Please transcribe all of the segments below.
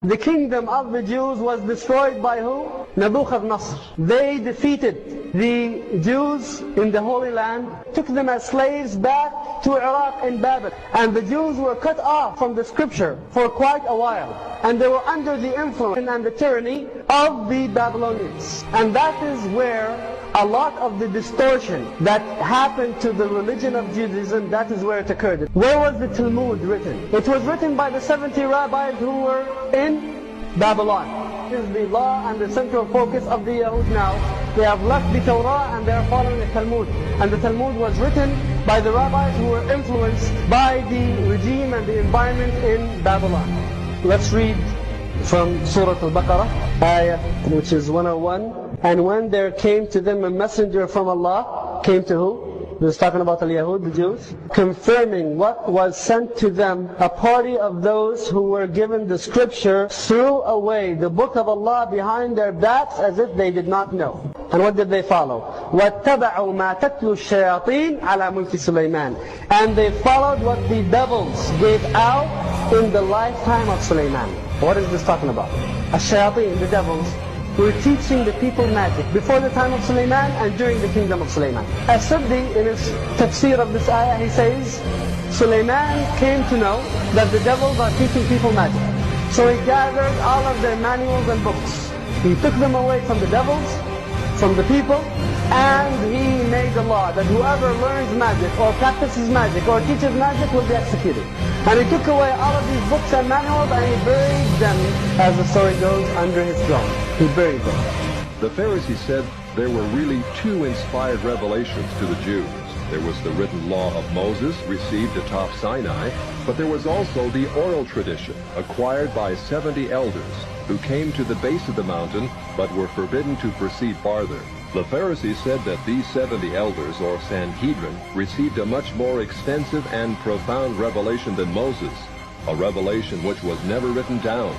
The kingdom of the Jews was destroyed by who? Nebuchadnezzar. They defeated the Jews in the Holy Land, took them as slaves back to Iraq and Babylon. And the Jews were cut off from the scripture for quite a while. And they were under the influence and the tyranny of the Babylonians. And that is where a lot of the distortion that happened to the religion of Judaism, that is where it occurred. Where was the Talmud written? It was written by the 70 rabbis who were in Babylon. This is the law and the central focus of the Yahud now. They have left the Torah and they are following the Talmud. And the Talmud was written by the rabbis who were influenced by the regime and the environment in Babylon. Let's read from Surah Al-Baqarah, ayah which is 101. And when there came to them a messenger from Allah, came to who? This is talking about Al-Yahud, the Jews, confirming what was sent to them, a party of those who were given the scripture threw away the book of Allah behind their backs as if they did not know. And what did they follow? وَاتَّبَعُوا مَا تَتْلُو الشَّيَاطِينَ عَلَى مُلْكِ سُلَيْمَانَ. And they followed what the devils gave out in the lifetime of Sulaiman. What is this talking about? Ash-shayateen, the devils, were teaching the people magic before the time of Sulaiman and during the kingdom of Sulaiman. As-Sabdi, in his tafsir of this ayah, he says, Sulaiman came to know that the devils are teaching people magic. So he gathered all of their manuals and books. He took them away from the devils, from the people, and he made a law that whoever learns magic or practices magic or teaches magic will be executed. And he took away all of these books and manuals and he buried them, as the story goes, under his throne. He buried them. The Pharisees said there were really two inspired revelations to the Jews. There was the written law of Moses, received atop Sinai, but there was also the oral tradition, acquired by 70 elders, who came to the base of the mountain, but were forbidden to proceed farther. The Pharisees said that these 70 elders, or Sanhedrin, received a much more extensive and profound revelation than Moses, a revelation which was never written down,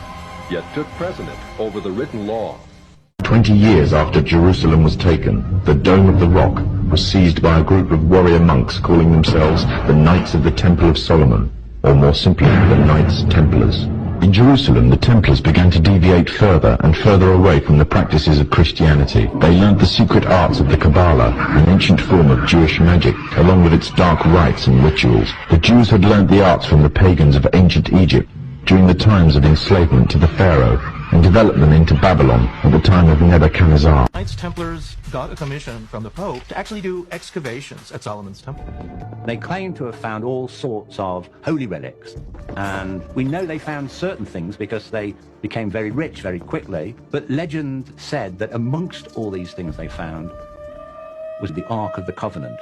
yet took precedent over the written law. 20 years after Jerusalem was taken, the Dome of the Rock was seized by a group of warrior monks calling themselves the Knights of the Temple of Solomon, or more simply, the Knights Templars. In Jerusalem, the Templars began to deviate further and further away from the practices of Christianity. They learned the secret arts of the Kabbalah, an ancient form of Jewish magic, along with its dark rites and rituals. The Jews had learned the arts from the pagans of ancient Egypt during the times of enslavement to the Pharaoh, and developed them into Babylon at the time of Nebuchadnezzar. Knights Templars got a commission from the Pope to actually do excavations at Solomon's Temple. They claim to have found all sorts of holy relics, and we know they found certain things because they became very rich very quickly, but legend said that amongst all these things they found was the Ark of the Covenant.